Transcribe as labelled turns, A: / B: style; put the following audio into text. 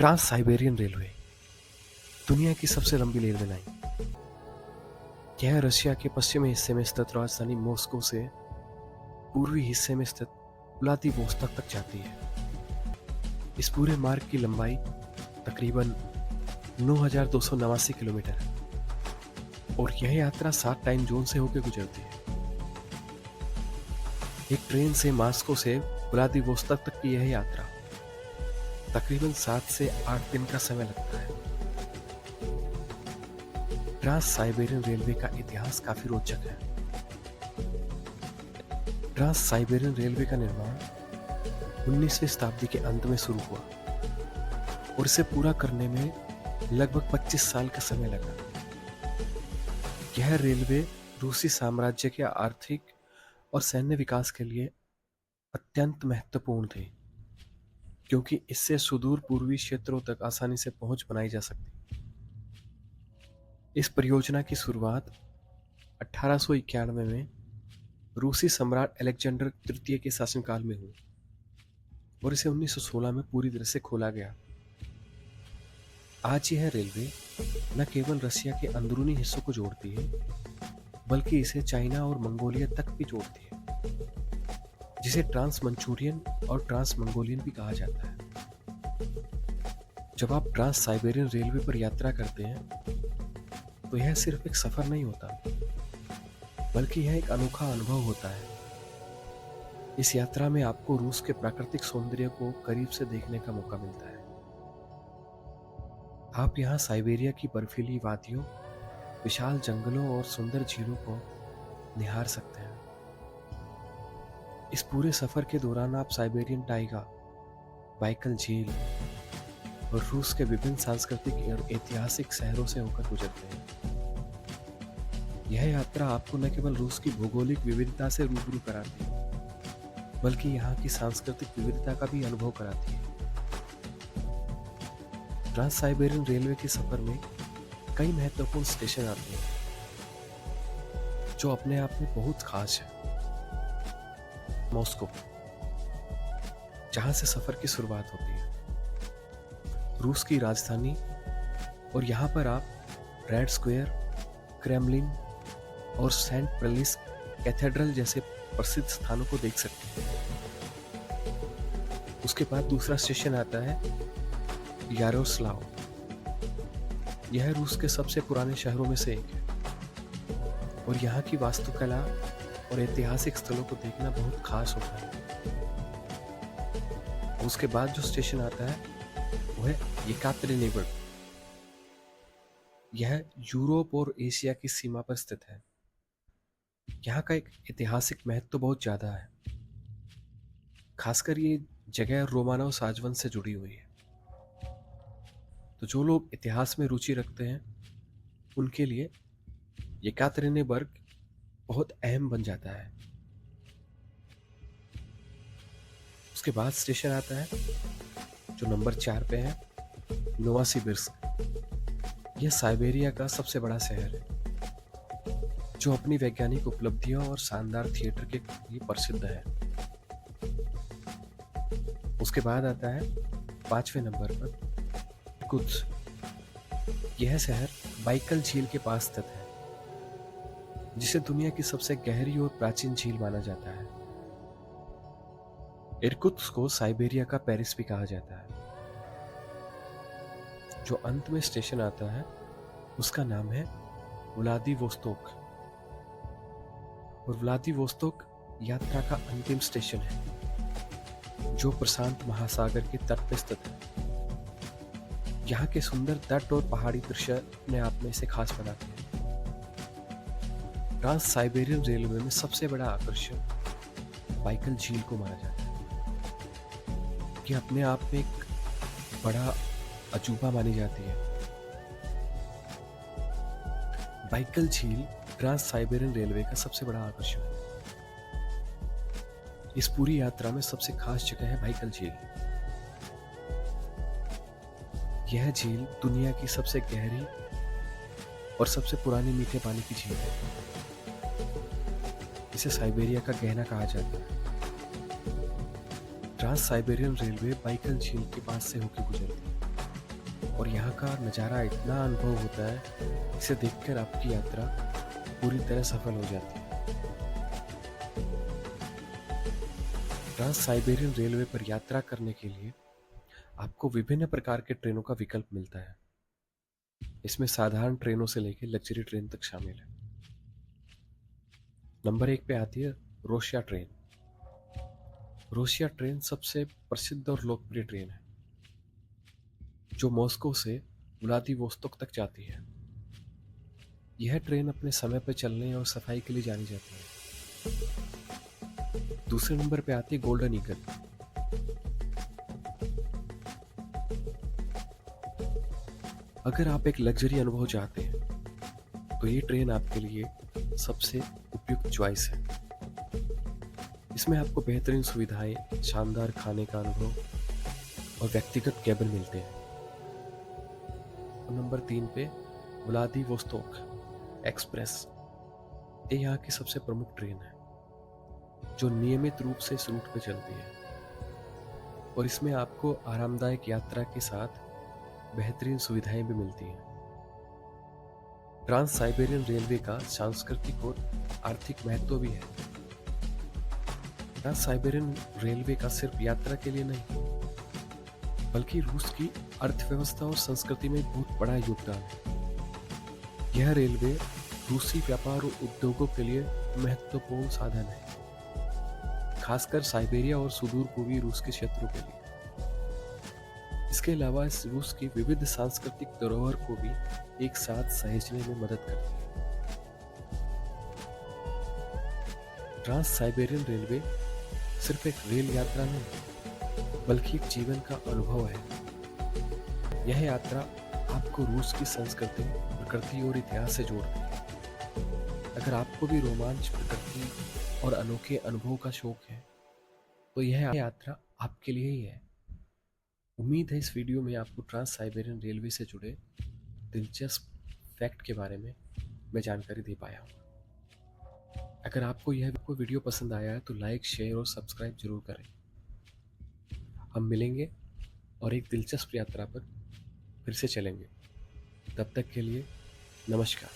A: Trans Siberian railway दुनिया की सबसे लंबी रेलवे लाइन। यह रशिया के पश्चिमी हिस्से में स्थित राजधानी मॉस्को से पूर्वी हिस्से में स्थित व्लादिवोस्तोक तक जाती है। इस पूरे मार्ग की लंबाई तकरीबन 9,289 किलोमीटर है और यह यात्रा 7 टाइम जोन से होकर गुजरती है। एक ट्रेन से मॉस्को से व्लादिवोस्तोक तक की यह यात्रा तकरीबन 7 से 8 दिन का समय लगता है। ट्रांस साइबेरियन रेलवे का इतिहास काफी रोचक है। ट्रांस साइबेरियन रेलवे का निर्माण 19वीं शताब्दी के अंत में शुरू हुआ और इसे पूरा करने में लगभग 25 साल का समय लगा। यह रेलवे रूसी साम्राज्य के आर्थिक और सैन्य विकास के लिए अत्यंत महत्वपूर्ण थी, क्योंकि इससे सुदूर पूर्वी क्षेत्रों तक आसानी से पहुंच बनाई जा सकती। इस परियोजना की शुरुआत 1891 में रूसी सम्राट अलेक्जेंडर तृतीय के शासनकाल में हुई और इसे 1916 में पूरी तरह से खोला गया। आज यह रेलवे न केवल रशिया के अंदरूनी हिस्सों को जोड़ती है, बल्कि इसे चाइना और मंगोलिया तक भी जोड़ती है, जिसे ट्रांस मंचूरियन और ट्रांस मंगोलियन भी कहा जाता है। जब आप ट्रांस साइबेरियन रेलवे पर यात्रा करते हैं तो यह सिर्फ एक सफर नहीं होता, बल्कि यह एक अनोखा अनुभव होता है। इस यात्रा में आपको रूस के प्राकृतिक सौंदर्य को करीब से देखने का मौका मिलता है। आप यहाँ साइबेरिया की बर्फीली वादियों, विशाल जंगलों और सुंदर झीलों को निहार सकते हैं। इस पूरे सफर के दौरान आप साइबेरियन टाइगा, बाइकल झील और रूस के विभिन्न सांस्कृतिक और ऐतिहासिक शहरों से होकर गुजरते हैं। यह यात्रा आपको न केवल रूस की भौगोलिक विविधता से रूबरू कराती है, बल्कि यहाँ की सांस्कृतिक विविधता का भी अनुभव कराती है। ट्रांस साइबेरियन रेलवे के सफर में कई महत्वपूर्ण स्टेशन आते हैं, जो अपने आप में बहुत खास है। मॉस्को, जहां से सफर की शुरुआत होती है, रूस की राजधानी, और यहाँ पर आप रेड स्क्वायर, क्रेमलिन और सेंट पेलिस कैथेड्रल जैसे प्रसिद्ध स्थानों को देख सकते हैं। उसके बाद दूसरा स्टेशन आता है यारोस्लाव। यह रूस के सबसे पुराने शहरों में से एक है और यहाँ की वास्तुकला और ऐतिहासिक स्थलों को देखना बहुत खास होता है। उसके बाद जो स्टेशन आता है वो है येकातेरिनबर्ग। यह यूरोप और एशिया की सीमा पर स्थित है। यहाँ का एक ऐतिहासिक महत्व बहुत ज्यादा है, खासकर ये जगह रोमानव साजवंश से जुड़ी हुई है। तो जो लोग इतिहास में रुचि रखते हैं उनके लिए येकातेरिनबर्ग बहुत अहम बन जाता है। उसके बाद स्टेशन आता है जो नंबर 4 पे है, नोवासिबिर्स्क। यह साइबेरिया का सबसे बड़ा शहर है, जो अपनी वैज्ञानिक उपलब्धियों और शानदार थिएटर के लिए प्रसिद्ध है। उसके बाद आता है 5वें नंबर पर इर्कुत्स्क। यह शहर बाइकल झील के पास स्थित है, जिसे दुनिया की सबसे गहरी और प्राचीन झील माना जाता है। इर्कुत्स्क को साइबेरिया का पेरिस भी कहा जाता है। जो अंत में स्टेशन आता है उसका नाम है व्लादिवोस्तोक, और व्लादिवोस्तोक यात्रा का अंतिम स्टेशन है, जो प्रशांत महासागर के तट पर स्थित है। यहाँ के सुंदर तट और पहाड़ी दृश्य अपने आप में इसे खास बनाते हैं। ट्रांस साइबेरियन रेलवे में सबसे बड़ा आकर्षण बाइकल झील को माना जाता है, कि अपने आप में एक बड़ा अजूबा मानी जाती है। बाइकल झील ट्रांस साइबेरियन रेलवे का सबसे बड़ा आकर्षण है। इस पूरी यात्रा में सबसे खास जगह है बाइकल झील। यह झील दुनिया की सबसे गहरी और सबसे पुरानी मीठे पानी की झील है। इसे साइबेरिया का गहना कहा जाता है। ट्रांस साइबेरियन रेलवे बाइकल झील के पास से होकर गुजरती है। और यहाँ का नज़ारा इतना अनुभव होता है, इसे देखकर आपकी यात्रा पूरी तरह सफल हो जाती है। ट्रांस साइबेरियन रेलवे पर यात्रा करने के लिए आपको विभिन्न प्रकार के ट्रेनों का विकल्प मिलता है। इसमें साधारण ट्रेनों से लेकर लग्जरी ट्रेन तक शामिल है। नंबर 1 पे आती है रोशिया ट्रेन। रोशिया ट्रेन सबसे प्रसिद्ध और लोकप्रिय ट्रेन है, जो मॉस्को से व्लादिवोस्तोक तक जाती है। यह ट्रेन अपने समय पर चलने और सफाई के लिए जानी जाती है। दूसरे नंबर पे आती है गोल्डन ईगल। अगर आप एक लग्जरी अनुभव चाहते हैं तो ये ट्रेन आपके लिए सबसे उपयुक्त चॉइस है। इसमें आपको बेहतरीन सुविधाएं, शानदार खाने का अनुभव और व्यक्तिगत केबिन मिलते हैं। और नंबर 3 पे व्लादिवोस्तोक एक्सप्रेस। ये यहाँ की सबसे प्रमुख ट्रेन है, जो नियमित रूप से इस रूट पर चलती है और इसमें आपको आरामदायक यात्रा के साथ बेहतरीन सुविधाएं भी मिलती हैं। ट्रांस साइबेरियन रेलवे का सांस्कृतिक और आर्थिक महत्व भी है। ट्रांस साइबेरियन रेलवे का सिर्फ यात्रा के लिए नहीं, बल्कि रूस की अर्थव्यवस्था और संस्कृति में बहुत बड़ा योगदान है। यह रेलवे रूसी व्यापार और उद्योगों के लिए महत्वपूर्ण साधन है, खासकर साइबेरिया और सुदूर पूर्वी रूस के क्षेत्रों के लिए। इसके अलावा इस रूस की विविध सांस्कृतिक धरोहर को भी एक साथ सहेजने में मदद करती है। ट्रांस साइबेरियन रेलवे सिर्फ एक रेल यात्रा नहीं, बल्कि एक जीवन का अनुभव है। यह यात्रा आपको रूस की संस्कृति, प्रकृति और इतिहास से जोड़ती है। अगर आपको भी रोमांच, प्रकृति और अनोखे अनुभव का शौक है, तो यह यात्रा आपके लिए ही है। उम्मीद है इस वीडियो में आपको ट्रांस साइबेरियन रेलवे से जुड़े दिलचस्प फैक्ट के बारे में मैं जानकारी दे पाया हूँ। अगर आपको यह वीडियो पसंद आया है तो लाइक, शेयर और सब्सक्राइब जरूर करें। हम मिलेंगे और एक दिलचस्प यात्रा पर फिर से चलेंगे। तब तक के लिए नमस्कार।